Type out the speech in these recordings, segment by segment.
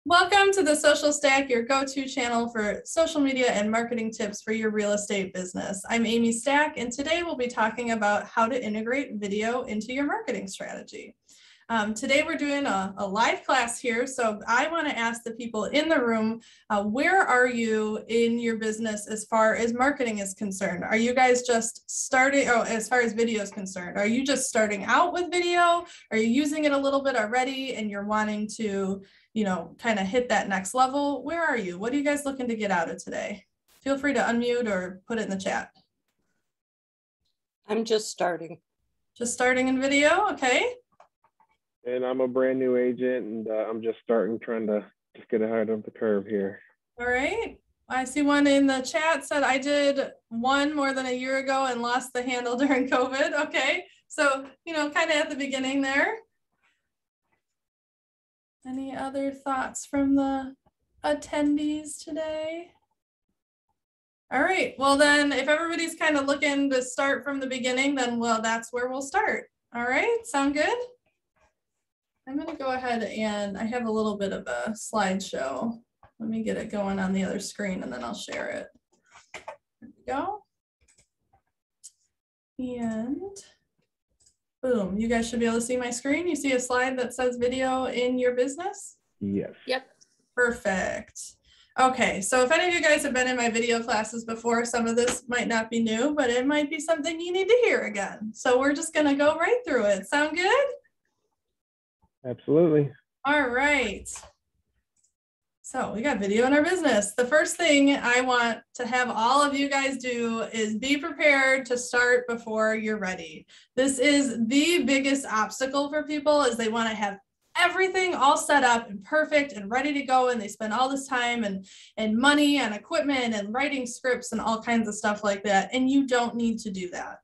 Welcome to the Social Stack, your go-to channel for social media and marketing tips for your real estate business. I'm Amy Stack, and today we'll be talking about how to integrate video into your marketing strategy. Today we're doing a live class here, so I want to ask the people in the room, where are you in your business as far as marketing is concerned? Are you guys just starting, as far as video is concerned, are you just starting out with video? Are you using it a little bit already and you're wanting to, kind of hit that next level? Where are you? What are you guys looking to get out of today? Feel free to unmute or put it in the chat. I'm just starting. Just starting in video, okay. And I'm a brand new agent, and I'm just starting, trying to just get ahead of the curve here. All right. I see one in the chat said, I did one more than a year ago and lost the handle during COVID. Okay. So, kind of at the beginning there. Any other thoughts from the attendees today? All right. Well, then if everybody's kind of looking to start from the beginning, then, well, that's where we'll start. All right. Sound good? I'm going to go ahead and I have a little bit of a slideshow. Let me get it going on the other screen and then I'll share it. There we go. And boom, you guys should be able to see my screen. You see a slide that says video in your business? Yes. Yep. Perfect. Okay, so if any of you guys have been in my video classes before, some of this might not be new, but it might be something you need to hear again. So we're just going to go right through it. Sound good? Absolutely. All right. So we got video in our business. The first thing I want to have all of you guys do is be prepared to start before you're ready. This is the biggest obstacle for people, is they want to have everything all set up and perfect and ready to go, and they spend all this time and money and equipment and writing scripts and all kinds of stuff like that, and you don't need to do that.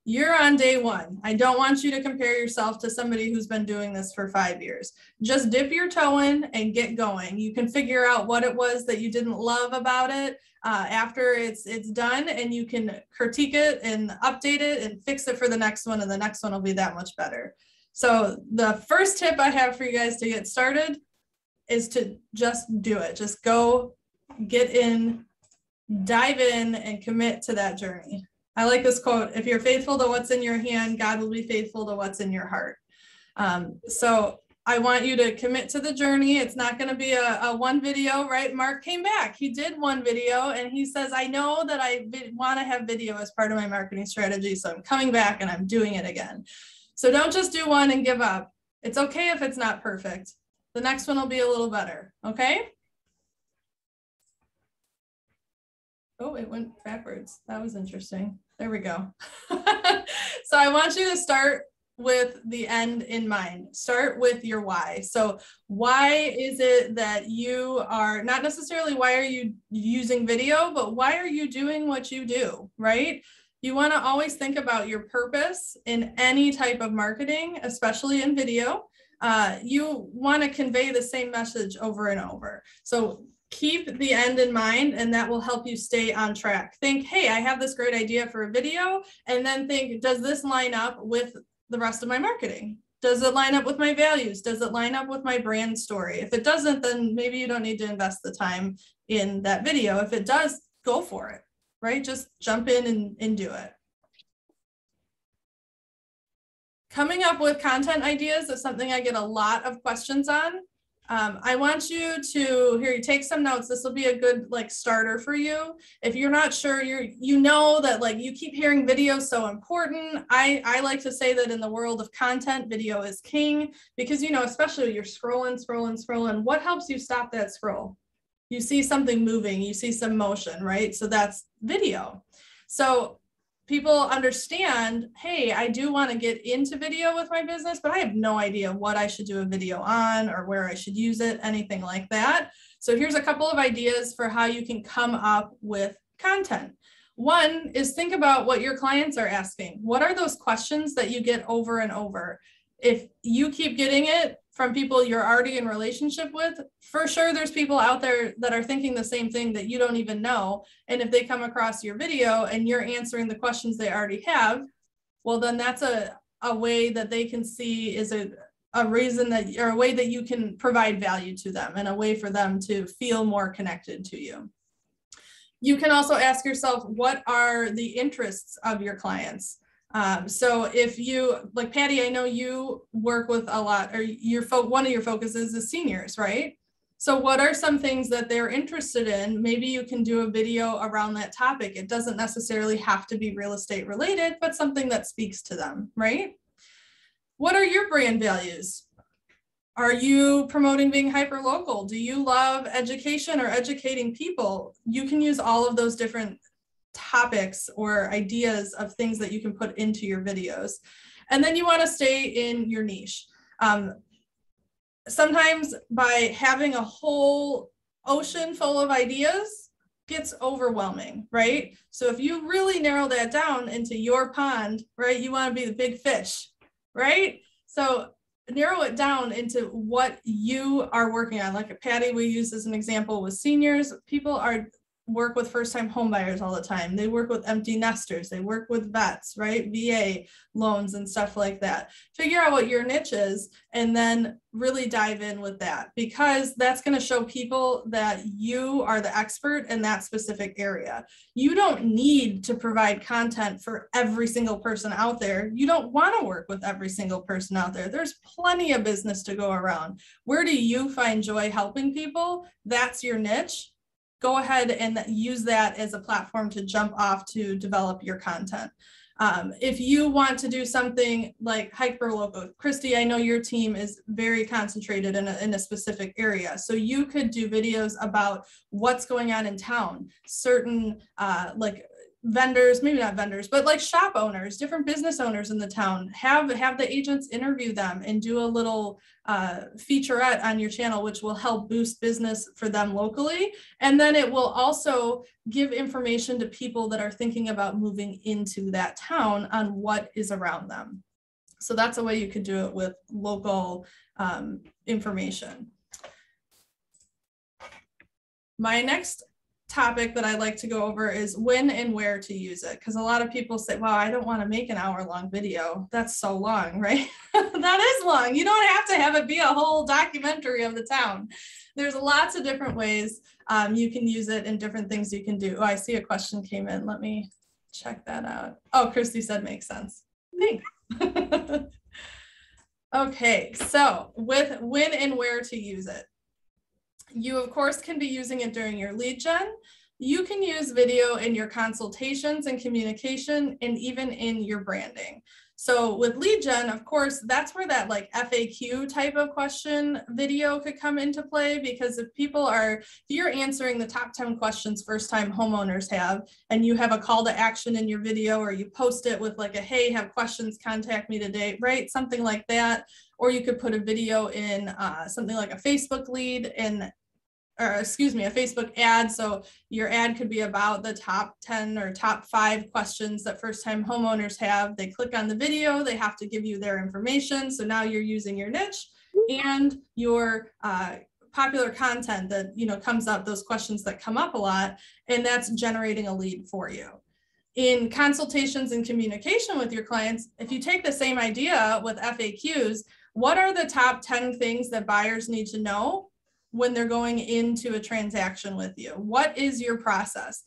You're on day one. I don't want you to compare yourself to somebody who's been doing this for 5 years. Just dip your toe in and get going. You can figure out what it was that you didn't love about it after it's done, and you can critique it and update it and fix it for the next one, and the next one will be that much better. So the first tip I have for you guys to get started is to just do it. Just go, get in, dive in, and commit to that journey. I like this quote: if you're faithful to what's in your hand, God will be faithful to what's in your heart. So I want you to commit to the journey. It's not going to be a one video, right? Mark came back. He did one video and he says, I know that I want to have video as part of my marketing strategy. So I'm coming back and I'm doing it again. So don't just do one and give up. It's okay if it's not perfect. The next one will be a little better. Okay. Oh, it went backwards. That was interesting. There we go. So I want you to start with the end in mind. Start with your why. So why is it that you are, not necessarily why are you using video, but why are you doing what you do, right? You want to always think about your purpose in any type of marketing, especially in video. You want to convey the same message over and over. So keep the end in mind, and that will help you stay on track. Think, hey, I have this great idea for a video, and then think, does this line up with the rest of my marketing? Does it line up with my values? Does it line up with my brand story? If it doesn't, then maybe you don't need to invest the time in that video. If it does, go for it, right? Just jump in and do it. Coming up with content ideas is something I get a lot of questions on. I want you to, here, you take some notes. This will be a good starter for you. If you're not sure, you know that you keep hearing video is so important. I like to say that in the world of content, video is king, because especially you're scrolling. What helps you stop that scroll? You see something moving, you see some motion, right? So that's video. So people understand, hey, I do want to get into video with my business, but I have no idea what I should do a video on or where I should use it, anything like that. So here's a couple of ideas for how you can come up with content. One is think about what your clients are asking. What are those questions that you get over and over? If you keep getting it from people you're already in relationship with, for sure there's people out there that are thinking the same thing that you don't even know. And if they come across your video and you're answering the questions they already have, well, then that's a way that they can see is a reason that, or a way that you can provide value to them and a way for them to feel more connected to you. You can also ask yourself, what are the interests of your clients? So if you, like Patty, I know you work with a lot, or one of your focuses is seniors, right? So what are some things that they're interested in? Maybe you can do a video around that topic. It doesn't necessarily have to be real estate related, but something that speaks to them, right? What are your brand values? Are you promoting being hyper-local? Do you love education or educating people? You can use all of those different topics or ideas of things that you can put into your videos. And then you want to stay in your niche. Sometimes by having a whole ocean full of ideas gets overwhelming, right? So if you really narrow that down into your pond, right, you want to be the big fish, right? So narrow it down into what you are working on. Like Patty, we use as an example with seniors. People work with first-time home buyers all the time. They work with empty nesters. They work with vets, right? VA loans and stuff like that. Figure out what your niche is and then really dive in with that, because that's going to show people that you are the expert in that specific area. You don't need to provide content for every single person out there. You don't want to work with every single person out there. There's plenty of business to go around. Where do you find joy helping people? That's your niche. Go ahead and use that as a platform to jump off to develop your content. If you want to do something like hyper-local, Christy, I know your team is very concentrated in a specific area. So you could do videos about what's going on in town, certain like vendors, maybe not vendors, but like shop owners, different business owners in the town, have the agents interview them and do a little featurette on your channel, which will help boost business for them locally. And then it will also give information to people that are thinking about moving into that town on what is around them. So that's a way you could do it with local information. My next topic that I like to go over is when and where to use it, because a lot of people say, wow, I don't want to make an hour-long video. That's so long, right? That is long. You don't have to have it be a whole documentary of the town. There's lots of different ways you can use it and different things you can do. Oh, I see a question came in. Let me check that out. Oh, Christy said makes sense. Thanks. Okay, so with when and where to use it. You, of course, can be using it during your lead gen. You can use video in your consultations and communication and even in your branding. So with lead gen, of course, that's where that like FAQ type of question video could come into play, because if you're answering the top 10 questions first-time homeowners have, and you have a call to action in your video, or you post it with like a, hey, have questions, contact me today, right? Something like that. Or you could put a video in something like a Facebook lead a Facebook ad. So your ad could be about the top 10 or top 5 questions that first-time homeowners have. They click on the video, they have to give you their information. So now you're using your niche and your popular content that, you know, comes up, those questions that come up a lot, and that's generating a lead for you. In consultations and communication with your clients, if you take the same idea with FAQs, what are the top 10 things that buyers need to know when they're going into a transaction with you? What is your process?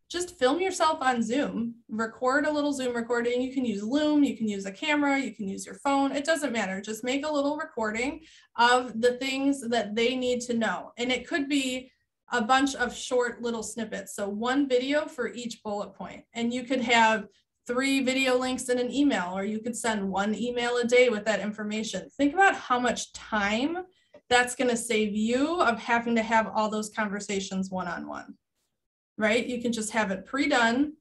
Just film yourself on Zoom, record a little Zoom recording. You can use Loom, you can use a camera, you can use your phone. It doesn't matter. Just make a little recording of the things that they need to know. And it could be a bunch of short little snippets. So one video for each bullet point. And you could have 3 video links in an email, or you could send 1 email a day with that information. Think about how much time that's going to save you of having to have all those conversations one-on-one, right? You can just have it pre-done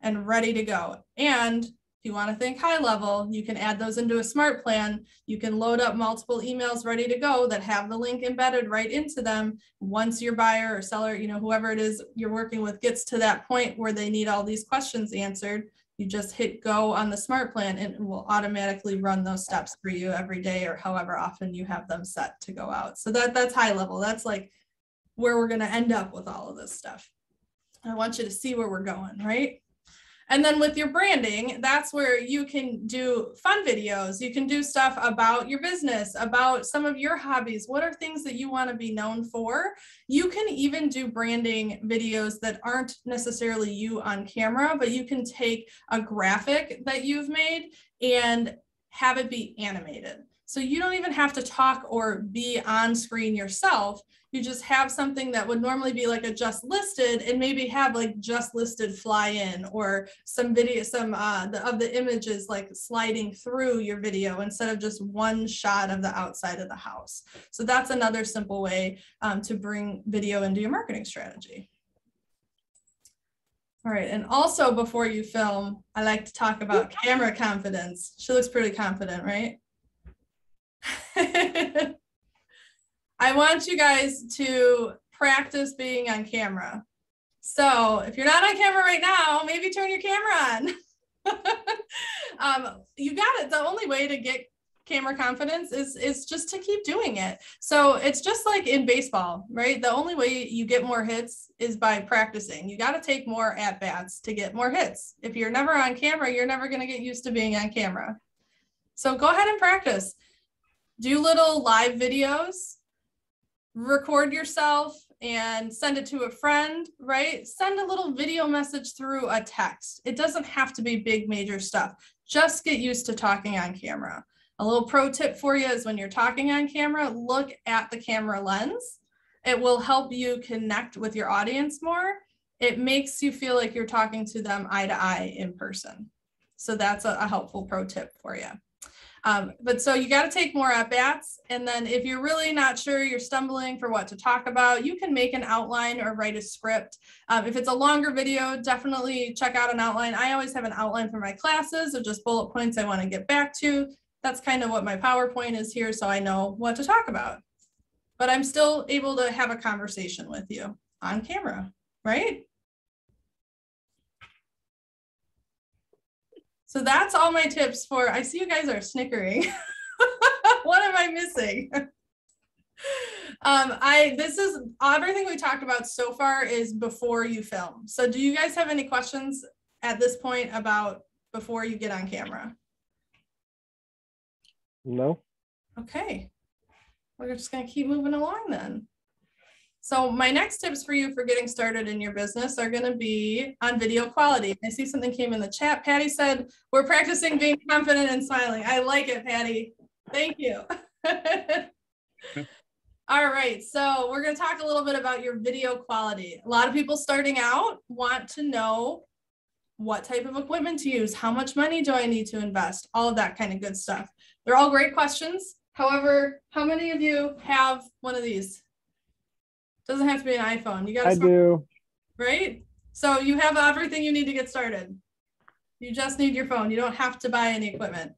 and ready to go. And if you want to think high level, you can add those into a smart plan. You can load up multiple emails ready to go that have the link embedded right into them. Once your buyer or seller, you know, whoever it is you're working with gets to that point where they need all these questions answered, you just hit go on the smart plan and it will automatically run those steps for you every day or however often you have them set to go out. So that's high level. That's like where we're going to end up with all of this stuff. I want you to see where we're going, right? And then with your branding, that's where you can do fun videos. You can do stuff about your business, about some of your hobbies. What are things that you want to be known for? You can even do branding videos that aren't necessarily you on camera, but you can take a graphic that you've made and have it be animated. So you don't even have to talk or be on screen yourself. You just have something that would normally be like a just listed and maybe have like just listed fly in, or some video, of the images like sliding through your video instead of just one shot of the outside of the house. So that's another simple way to bring video into your marketing strategy. All right, and also before you film, I like to talk about camera confidence. She looks pretty confident, right? I want you guys to practice being on camera. So if you're not on camera right now, maybe turn your camera on. You got it. The only way to get camera confidence is just to keep doing it. So it's just like in baseball, right? The only way you get more hits is by practicing. You got to take more at-bats to get more hits. If you're never on camera, you're never going to get used to being on camera. So go ahead and practice. Do little live videos. Record yourself and send it to a friend, right? Send a little video message through a text. It doesn't have to be big major stuff. Just get used to talking on camera. A little pro tip for you is when you're talking on camera, look at the camera lens. It will help you connect with your audience more. It makes you feel like you're talking to them eye to eye in person. So that's a helpful pro tip for you. But so you got to take more at-bats. And then if you're really not sure, you're stumbling for what to talk about, you can make an outline or write a script. If it's a longer video, definitely check out an outline. I always have an outline for my classes of just bullet points I want to get back to. That's kind of what my PowerPoint is here, so I know what to talk about. But I'm still able to have a conversation with you on camera, right? So that's all my tips for, I see you guys are snickering. What am I missing? This is everything we talked about so far is before you film. So do you guys have any questions at this point about before you get on camera? No. Okay, we're just gonna keep moving along then. So my next tips for you for getting started in your business are gonna be on video quality. I see something came in the chat. Patty said, we're practicing being confident and smiling. I like it, Patty. Thank you. All right, so we're gonna talk a little bit about your video quality. A lot of people starting out want to know what type of equipment to use, how much money do I need to invest, all of that kind of good stuff. They're all great questions. However, how many of you have one of these? Doesn't have to be an iPhone. You got I do. Right? So you have everything you need to get started. You just need your phone. You don't have to buy any equipment.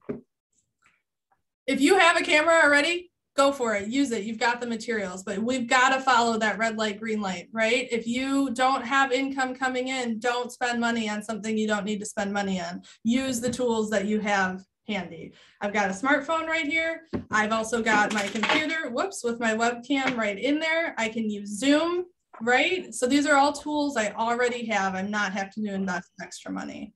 If you have a camera already, go for it. Use it. You've got the materials, but we've got to follow that red light, green light, right? If you don't have income coming in, don't spend money on something you don't need to spend money on. Use the tools that you have handy. I've got a smartphone right here. I've also got my computer, whoops, with my webcam right in there. I can use Zoom, right? So these are all tools I already have. I'm not having to invest extra money.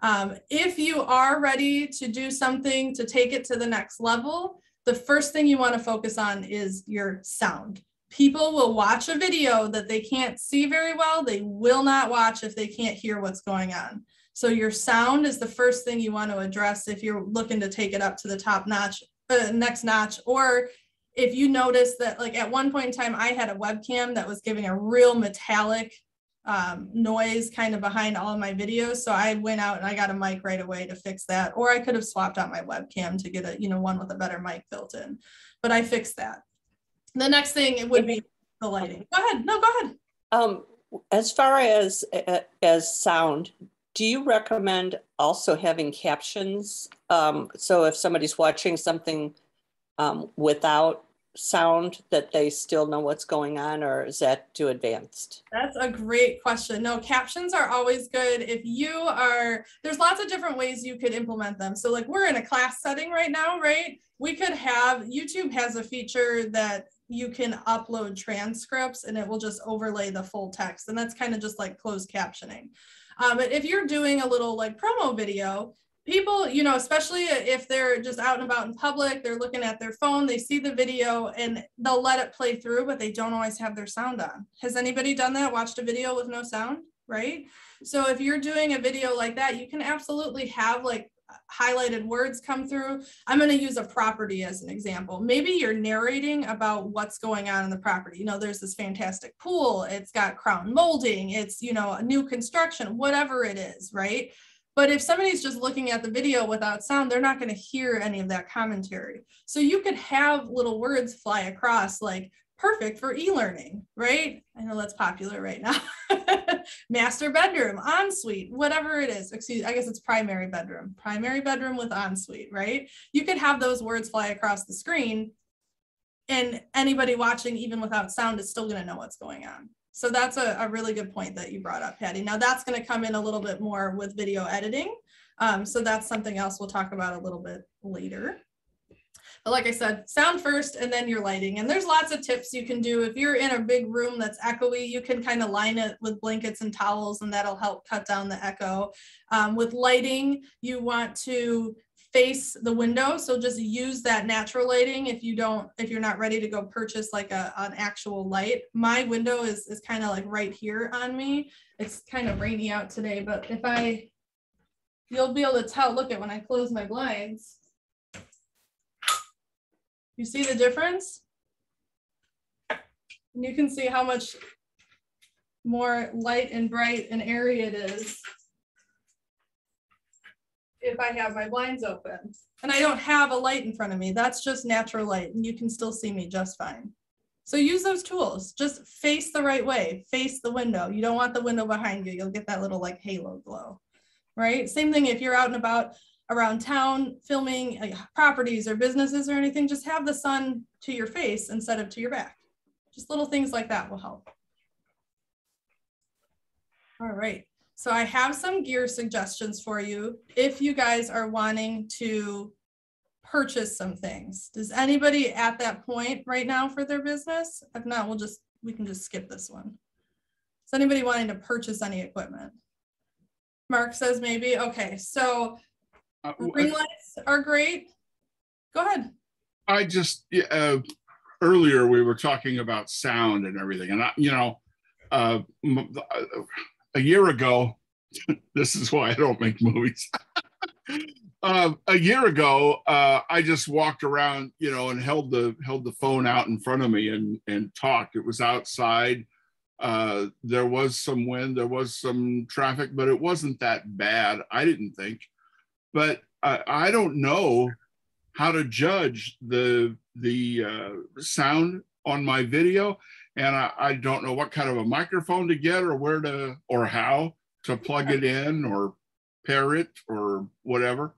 If you are ready to do something to take it to the next level, the first thing you want to focus on is your sound. People will watch a video that they can't see very well. They will not watch if they can't hear what's going on. So your sound is the first thing you want to address if you're looking to take it up to the top notch, next notch. Or if you notice that, like at one point in time, I had a webcam that was giving a real metallic noise kind of behind all of my videos. So I went out and I got a mic right away to fix that. Or I could have swapped out my webcam to get a, one with a better mic built in, but I fixed that. The next thing it would be the lighting. Go ahead. No, go ahead. As far as sound, do you recommend also having captions? So if somebody's watching something without sound, that they still know what's going on, or is that too advanced? That's a great question. No, captions are always good. If you are, there's lots of different ways you could implement them. So like we're in a class setting right now, right? We could have, YouTube has a feature that you can upload transcripts and it will just overlay the full text. And that's kind of just like closed captioning. But if you're doing a little like promo video, people, you know, especially if they're just out and about in public, they're looking at their phone, they see the video and they'll let it play through, but they don't always have their sound on. Has anybody done that? Watched a video with no sound, right? So if you're doing a video like that, you can absolutely have like highlighted words come through. I'm going to use a property as an example. Maybe you're narrating about what's going on in the property. You know, there's this fantastic pool. It's got crown molding. It's, you know, a new construction, whatever it is, right? But if somebody's just looking at the video without sound, they're not going to hear any of that commentary. So you could have little words fly across like perfect for e-learning, right? I know that's popular right now. Master bedroom, ensuite, whatever it is. Excuse, I guess it's primary bedroom with ensuite, right? You could have those words fly across the screen and anybody watching, even without sound, is still going to know what's going on. So that's a really good point that you brought up, Patty. Now that's going to come in a little bit more with video editing. So that's something else we'll talk about a little bit later. But like I said, sound first and then your lighting. And there's lots of tips you can do. If you're in a big room that's echoey, you can kind of line it with blankets and towels and that'll help cut down the echo. With lighting, you want to face the window. So just use that natural lighting if you're not ready to go purchase like an actual light. My window is kind of like right here on me. It's kind of rainy out today, but you'll be able to tell, look at when I close my blinds. You see the difference? And you can see how much more light and bright and airy it is if I have my blinds open. And I don't have a light in front of me. That's just natural light and you can still see me just fine. So use those tools. Just face the right way. Face the window. You don't want the window behind you. You'll get that little like halo glow, right? Same thing if you're out and about around town filming properties or businesses or anything, just have the sun to your face instead of to your back. Just little things like that will help. All right, so I have some gear suggestions for you if you guys are wanting to purchase some things. Does anybody at that point right now for their business? If not, we can just skip this one. Is anybody wanting to purchase any equipment? Mark says maybe. Okay, so ring lights are great. Go ahead. I just, earlier we were talking about sound and everything. And, a year ago, this is why I don't make movies. A year ago, I just walked around, and held the phone out in front of me and talked. It was outside. There was some wind, there was some traffic, but it wasn't that bad, I didn't think. But I don't know how to judge the sound on my video, and I don't know what kind of a microphone to get or how to plug it in or pair it or whatever.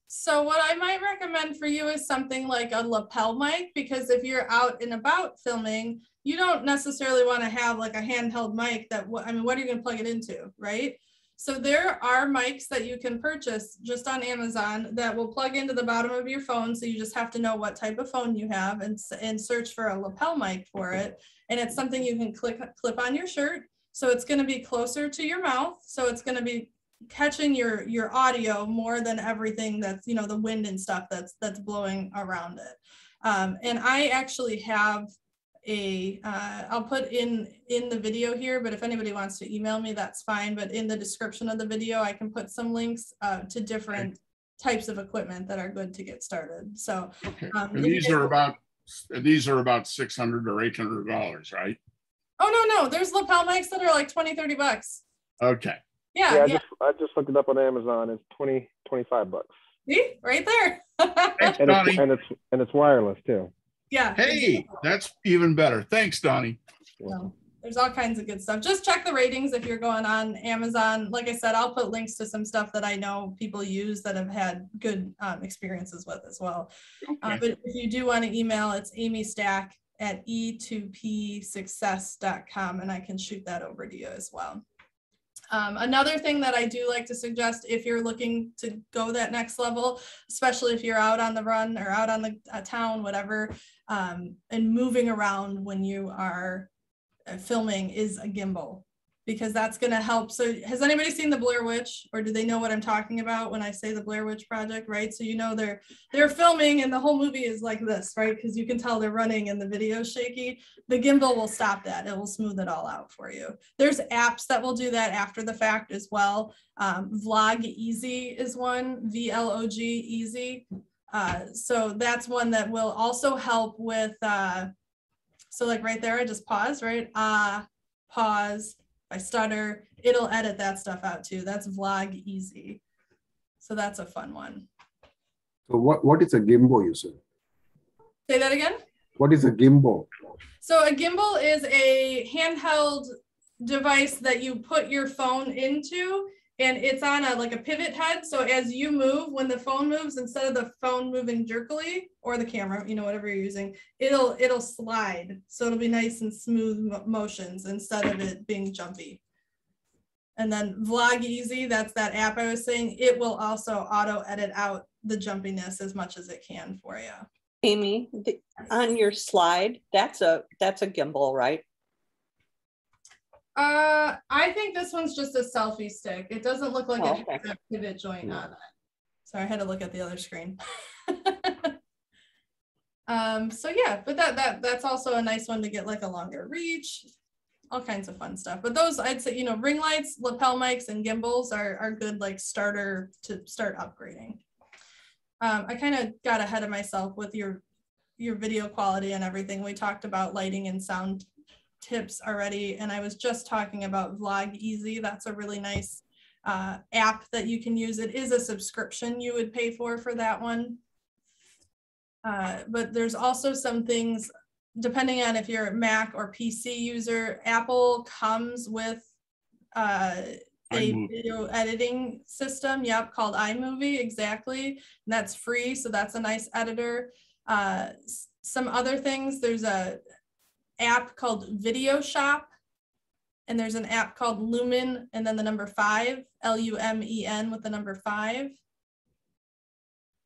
So what I might recommend for you is something like a lapel mic, because if you're out and about filming, you don't necessarily want to have like a handheld mic what are you going to plug it into, right? So there are mics that you can purchase just on Amazon that will plug into the bottom of your phone. So you just have to know what type of phone you have and search for a lapel mic for it. And it's something you can clip on your shirt. So it's going to be closer to your mouth. So it's going to be catching your audio more than everything that's, the wind and stuff that's blowing around it. And I actually have I'll put in the video here, but if anybody wants to email me, that's fine. But in the description of the video, I can put some links to different types of equipment that are good to get started. So and these are about $600 or $800, right? Oh, no, there's lapel mics that are like $20-$30. Okay. Yeah. I just looked it up on Amazon. It's $25. See, right there. Thanks, and it's wireless too. Yeah. Hey, that's even better. Thanks, Donnie. So, there's all kinds of good stuff. Just check the ratings if you're going on Amazon. Like I said, I'll put links to some stuff that I know people use that have had good experiences with as well. Okay. But if you do want to email, it's amystack@e2psuccess.com, and I can shoot that over to you as well. Another thing that I do like to suggest if you're looking to go that next level, especially if you're out on the run or out on the town, whatever, and moving around when you are filming, is a gimbal, because that's going to help. So has anybody seen the Blair Witch, or do they know what I'm talking about when I say the Blair Witch Project, right? So you know they're filming and the whole movie is like this, right? Because you can tell they're running and the video is shaky. The gimbal will stop that. It will smooth it all out for you. There's apps that will do that after the fact as well. VlogEasy is one, VLOG easy. So that's one that will also help with, so like right there, I just pause, right? Pause. If I stutter, it'll edit that stuff out too. That's VlogEasy. So that's a fun one. So what is a gimbal, you said? Say that again? What is a gimbal? So a gimbal is a handheld device that you put your phone into, and it's on like a pivot head. So as you move, when the phone moves, instead of the phone moving jerkily, or the camera, you know, whatever you're using, it'll slide. So it'll be nice and smooth motions instead of it being jumpy. And then VlogEasy, that's that app I was saying, it will also auto edit out the jumpiness as much as it can for you. Amy, on your slide, that's a gimbal, right? I think this one's just a selfie stick. It doesn't look like it has a pivot joint on it. Sorry, I had to look at the other screen. So yeah, but that's also a nice one to get like a longer reach, all kinds of fun stuff. But those, I'd say, you know, ring lights, lapel mics, and gimbals are good like starter to start upgrading. I kind of got ahead of myself with your video quality and everything. We talked about lighting and sound tips already, and I was just talking about VlogEasy. That's a really nice app that you can use. It is a subscription you would pay for that one, but there's also some things depending on if you're a Mac or PC user. Apple comes with a video editing system, called iMovie, exactly, and that's free, so that's a nice editor. Some other things, there's a app called Video Shop, and there's an app called Lumen, and then the number 5, LUMEN with the number 5.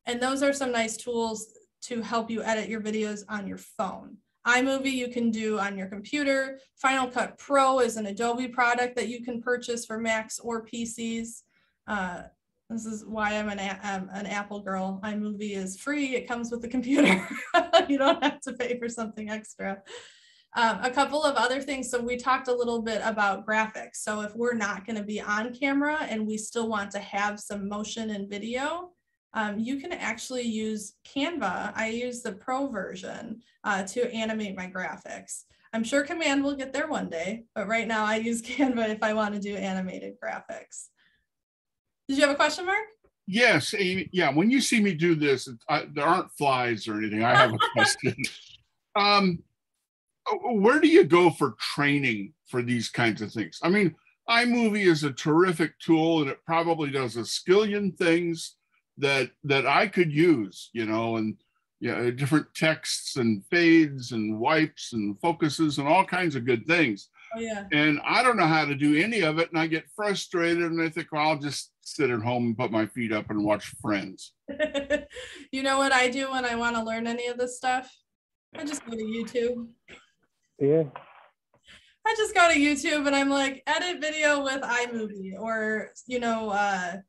And those are some nice tools to help you edit your videos on your phone. iMovie you can do on your computer. Final Cut Pro is an Adobe product that you can purchase for Macs or PCs. This is why I'm an Apple girl. iMovie is free. It comes with the computer. You don't have to pay for something extra. A couple of other things. So we talked a little bit about graphics. So if we're not going to be on camera and we still want to have some motion and video, you can actually use Canva. I use the Pro version to animate my graphics. I'm sure Command will get there one day, but right now I use Canva if I want to do animated graphics. Did you have a question, Mark? Yes, Amy. Yeah, when you see me do this, there aren't flies or anything. I have a question. Where do you go for training for these kinds of things? I mean, iMovie is a terrific tool, and it probably does a skillion things that I could use, you know, and different texts and fades and wipes and focuses and all kinds of good things. Oh, yeah. And I don't know how to do any of it, and I get frustrated, and I think, well, I'll just sit at home and put my feet up and watch Friends. You know what I do when I want to learn any of this stuff? I just go to YouTube. Yeah. I just go to YouTube and I'm like, edit video with iMovie, or, you know,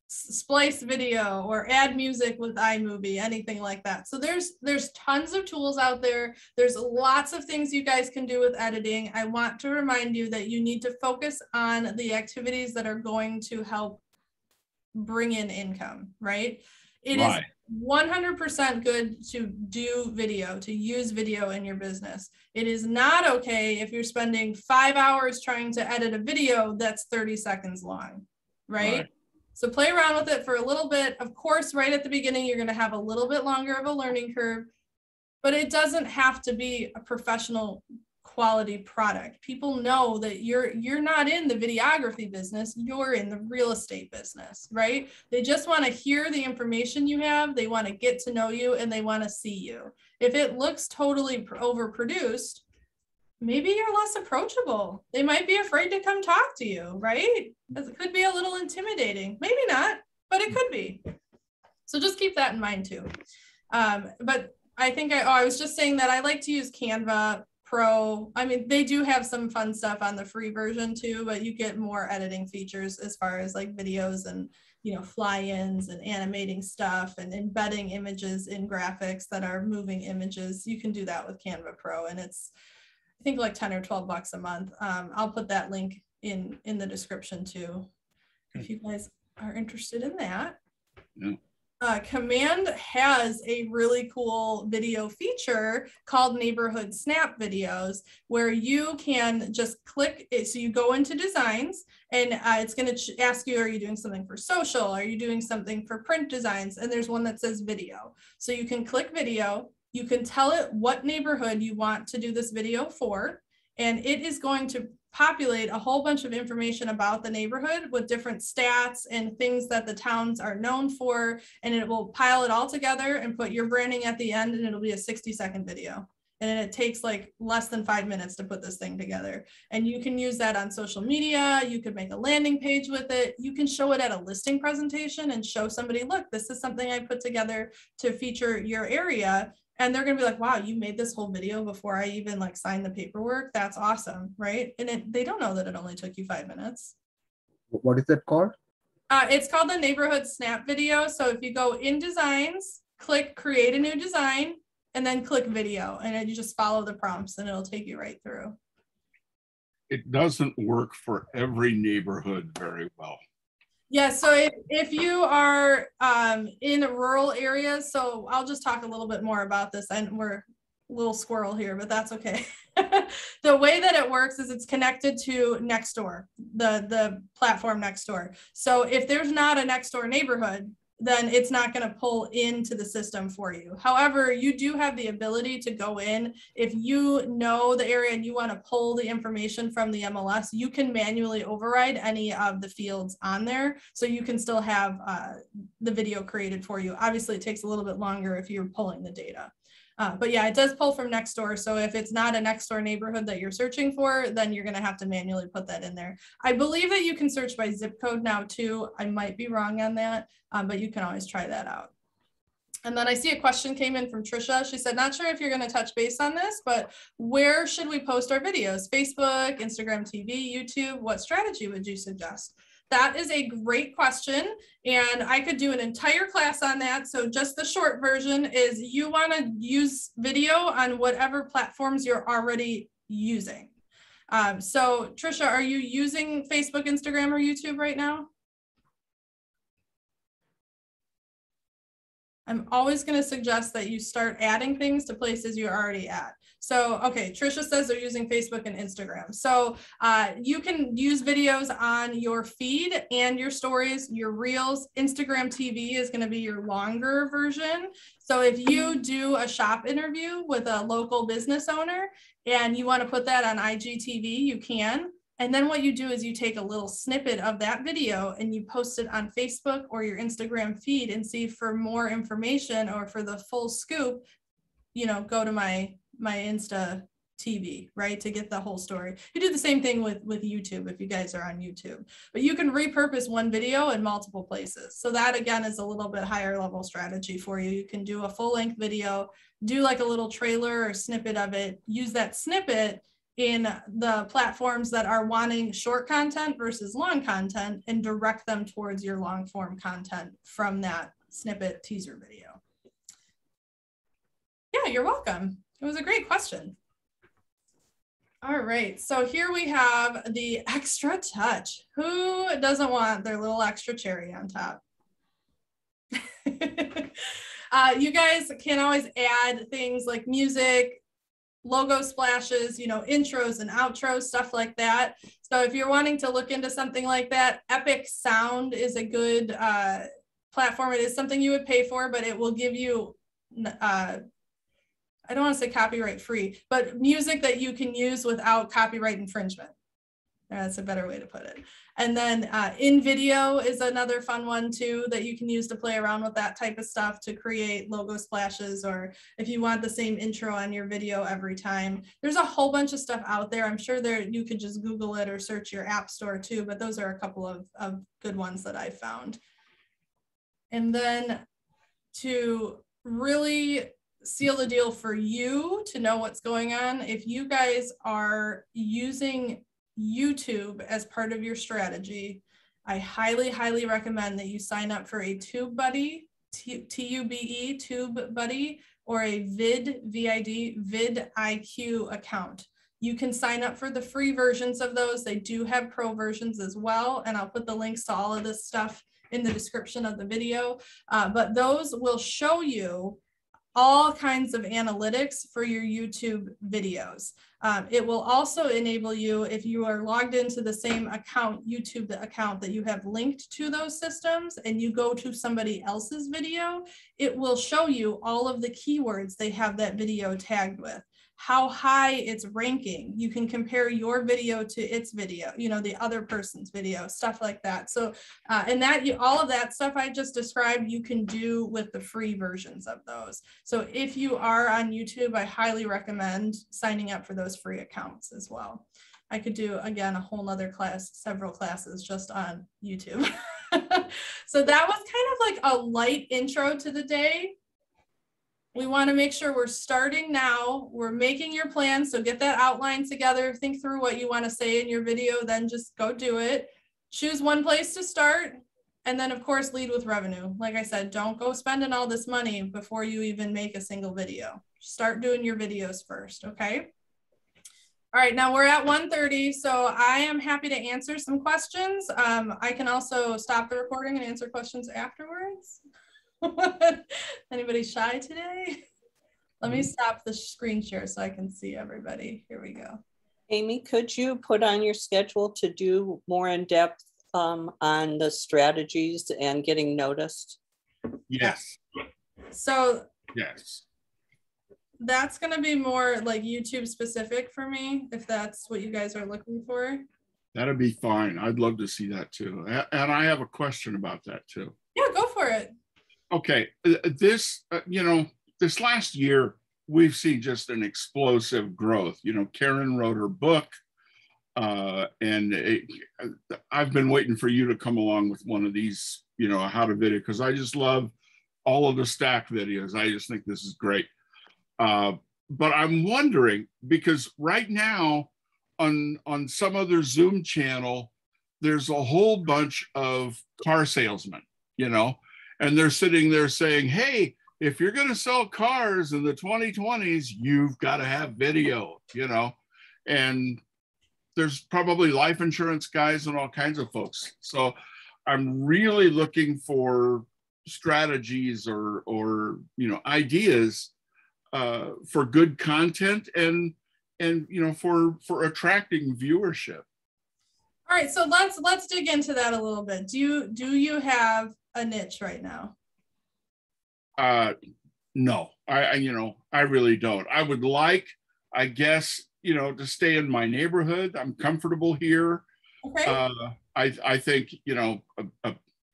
splice video, or add music with iMovie, anything like that. So there's tons of tools out there. There's lots of things you guys can do with editing. I want to remind you that you need to focus on the activities that are going to help bring in income, right? It is 100% good to do video, to use video in your business. It is not okay if you're spending 5 hours trying to edit a video that's 30 seconds long, right? So play around with it for a little bit. Of course, right at the beginning, you're going to have a little bit longer of a learning curve, but it doesn't have to be a professional quality product. People know that you're not in the videography business, you're in the real estate business, right? They just want to hear the information you have, they want to get to know you, and they want to see you. If it looks totally overproduced, maybe you're less approachable. They might be afraid to come talk to you, right? It could be a little intimidating. Maybe not, but it could be. So just keep that in mind too. But I think I was just saying that I like to use Canva Pro. I mean, they do have some fun stuff on the free version too, but you get more editing features as far as like videos and, you know, fly-ins and animating stuff and embedding images in graphics that are moving images. You can do that with Canva Pro, and it's, I think, like 10 or 12 bucks a month. I'll put that link in the description too, if you guys are interested in that. Yeah. Command has a really cool video feature called Neighborhood Snap Videos, where you can just click it. So you go into designs, and it's going to ask you, are you doing something for social? Are you doing something for print designs? And there's one that says video. So you can click video. You can tell it what neighborhood you want to do this video for, and it is going to populate a whole bunch of information about the neighborhood with different stats and things that the towns are known for, and it will pile it all together and put your branding at the end, and it'll be a 60-second video. And it takes like less than 5 minutes to put this thing together. And you can use that on social media. You could make a landing page with it. You can show it at a listing presentation and show somebody, look, this is something I put together to feature your area. And they're going to be like, wow, you made this whole video before I even like signed the paperwork. That's awesome, right? And they don't know that it only took you 5 minutes. What is that called? It's called the Neighborhood Snap Video. So if you go in designs, click create a new design, and then click video, and then you just follow the prompts and it'll take you right through. It doesn't work for every neighborhood very well. Yeah, so if you are in rural areas, so I'll just talk a little bit more about this, and we're a little squirrel here, but that's okay. The way that it works is it's connected to Nextdoor, the platform Nextdoor. So if there's not a Nextdoor neighborhood, then it's not going to pull into the system for you. However, you do have the ability to go in. If you know the area and you want to pull the information from the MLS, you can manually override any of the fields on there. So you can still have the video created for you. Obviously, it takes a little bit longer if you're pulling the data. But yeah, it does pull from Nextdoor. So if it's not a Nextdoor neighborhood that you're searching for, then you're going to have to manually put that in there. I believe that you can search by zip code now too. I might be wrong on that, but you can always try that out. And then I see a question came in from Trisha. She said, not sure if you're going to touch base on this, but where should we post our videos? Facebook, Instagram TV, YouTube? What strategy would you suggest? That is a great question, and I could do an entire class on that. So just the short version is you want to use video on whatever platforms you're already using. So Trisha, are you using Facebook, Instagram, or YouTube right now? I'm always going to suggest that you start adding things to places you're already at. So, okay, Trisha says they're using Facebook and Instagram. So you can use videos on your feed and your stories, your reels. Instagram TV is going to be your longer version. So if you do a shop interview with a local business owner and you want to put that on IGTV, you can. And then what you do is you take a little snippet of that video and you post it on Facebook or your Instagram feed, and see for more information or for the full scoop, you know, go to my Insta TV, right, to get the whole story. You do the same thing with YouTube if you guys are on YouTube, but you can repurpose one video in multiple places. So that again is a little bit higher level strategy for you. You can do a full length video, do like a little trailer or snippet of it, use that snippet in the platforms that are wanting short content versus long content, and direct them towards your long form content from that snippet teaser video. Yeah, you're welcome. It was a great question. All right, so here we have the extra touch. Who doesn't want their little extra cherry on top? You guys can always add things like music, logo splashes, you know, intros and outros, stuff like that. So if you're wanting to look into something like that, Epic Sound is a good platform. It is something you would pay for, but it will give you, I don't want to say copyright free, but music that you can use without copyright infringement. That's a better way to put it. And then InVideo is another fun one too that you can use to play around with that type of stuff to create logo splashes, or if you want the same intro on your video every time. There's a whole bunch of stuff out there. I'm sure you could just Google it or search your app store too, but those are a couple of good ones that I found. And then to really seal the deal for you to know what's going on, if you guys are using YouTube as part of your strategy, I highly, highly recommend that you sign up for a TubeBuddy, T-U-B-E, TubeBuddy, or a VidIQ account. You can sign up for the free versions of those. They do have pro versions as well, and I'll put the links to all of this stuff in the description of the video. But those will show you all kinds of analytics for your YouTube videos. It will also enable you, if you are logged into the same account, YouTube account that you have linked to those systems, and you go to somebody else's video, it will show you all of the keywords they have that video tagged with, how high it's ranking. You can compare your video to its video, you know, the other person's video, stuff like that. So, and all of that stuff I just described, you can do with the free versions of those. So if you are on YouTube, I highly recommend signing up for those free accounts as well. I could do, again, a whole nother class, several classes just on YouTube. So that was kind of like a light intro to the day. We want to make sure we're starting now. We're making your plan. So get that outline together. Think through what you want to say in your video. Then just go do it. Choose one place to start. And then, of course, lead with revenue. Like I said, don't go spending all this money before you even make a single video. Start doing your videos first, okay? All right, now we're at 1:30, so I am happy to answer some questions. I can also stop the recording and answer questions afterwards. Anybody shy today? Let me stop the screen share so I can see everybody. Here we go. Amy, could you put on your schedule to do more in depth on the strategies and getting noticed? Yes. So yes, that's going to be more like YouTube specific for me, if that's what you guys are looking for. that'd be fine. I'd love to see that too. And I have a question about that too. Yeah, go for it. Okay, this, this last year, we've seen just an explosive growth. You know, Karen wrote her book, and I've been waiting for you to come along with one of these, how to video, because I just love all of the stack videos. I just think this is great. But I'm wondering, because right now on some other Zoom channel, there's a whole bunch of car salesmen, and they're sitting there saying, hey, if you're going to sell cars in the 2020s, you've got to have video, and there's probably life insurance guys and all kinds of folks. So I'm really looking for strategies or ideas for good content and for attracting viewership. All right, so let's dig into that a little bit. Do you have a niche right now? No, I really don't. I would like, I guess, to stay in my neighborhood. I'm comfortable here. Okay. I think, $800,000,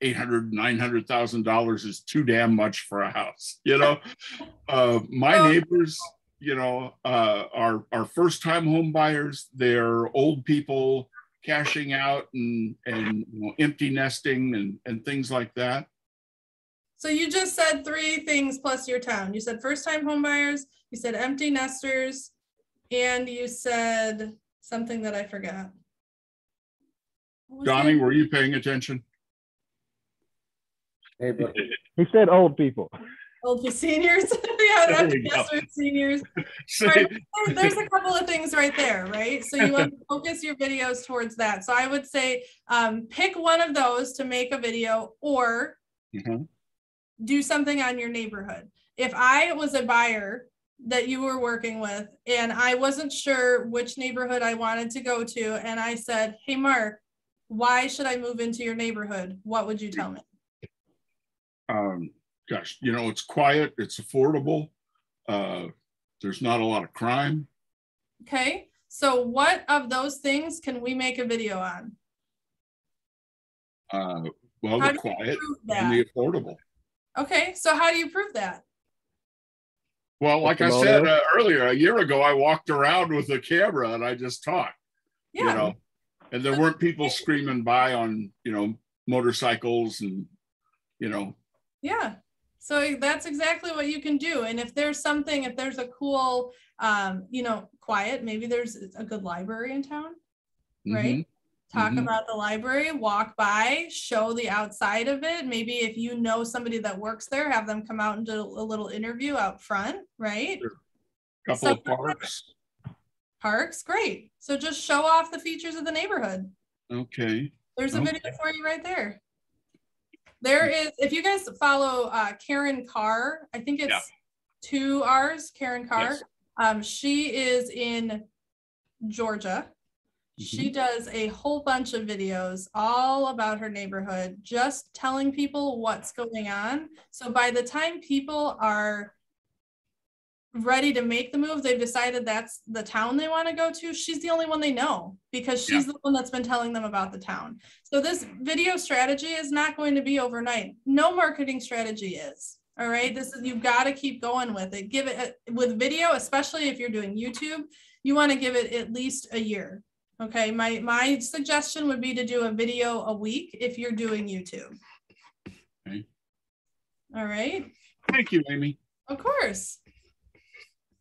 $900,000 is too damn much for a house. My neighbors, are first-time home buyers. They're old people cashing out and empty nesting and things like that. So you just said 3 things plus your town. You said first-time home buyers, you said empty nesters, and you said something that I forgot. Donnie, were you paying attention? Hey, but He said old people. Old seniors. Yeah, empty nesters, seniors. Right. There's a couple of things right there, right? So you want to focus your videos towards that. So I would say pick one of those to make a video, or do something on your neighborhood. If I was a buyer that you were working with and I wasn't sure which neighborhood I wanted to go to, and I said, hey, Mark, why should I move into your neighborhood? What would you tell me? Gosh, it's quiet, it's affordable. There's not a lot of crime. Okay. So what of those things can we make a video on? Well, How the do you quiet prove and the that? affordable. Okay, so how do you prove that? Well, like I said earlier, a year ago, I walked around with a camera and I just talked, Yeah. you know, and there weren't people screaming by on, you know, motorcycles and, you know. Yeah. So that's exactly what you can do. And if there's something, if there's a cool, you know, quiet, maybe there's a good library in town, right? Mhm. Talk about the library, walk by, show the outside of it. Maybe if you know somebody that works there, have them come out and do a little interview out front, right? Sure. Couple of parks. Parks, great. So just show off the features of the neighborhood. Okay. There's a video for you right there. There is, if you guys follow Karen Carr, I think it's 2 R's, Karen Carr. Yes. She is in Georgia. She does a whole bunch of videos all about her neighborhood, just telling people what's going on. So by the time people are ready to make the move, they've decided that's the town they want to go to, she's the only one they know because she's the one that's been telling them about the town. So this video strategy is not going to be overnight. No marketing strategy is. All right, this is, you've got to keep going with it. Give it with video, especially if you're doing YouTube, you want to give it at least a year. Okay, my suggestion would be to do a video a week if you're doing YouTube. Okay. All right. Thank you, Amy. Of course.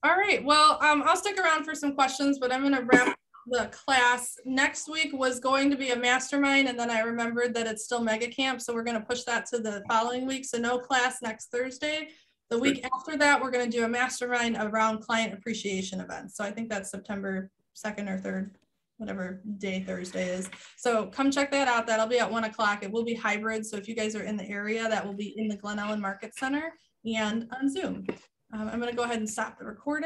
All right, well, I'll stick around for some questions, but I'm going to wrap the class. Next week was going to be a mastermind, and then I remembered that it's still mega camp, so we're going to push that to the following week. So no class next Thursday. The week after that, we're going to do a mastermind around client appreciation events. So I think that's September 2nd or 3rd. Whatever day Thursday is. So come check that out. That'll be at 1 o'clock. It will be hybrid. So if you guys are in the area, that will be in the Glen Ellen Market Center and on Zoom. I'm going to go ahead and stop the recording.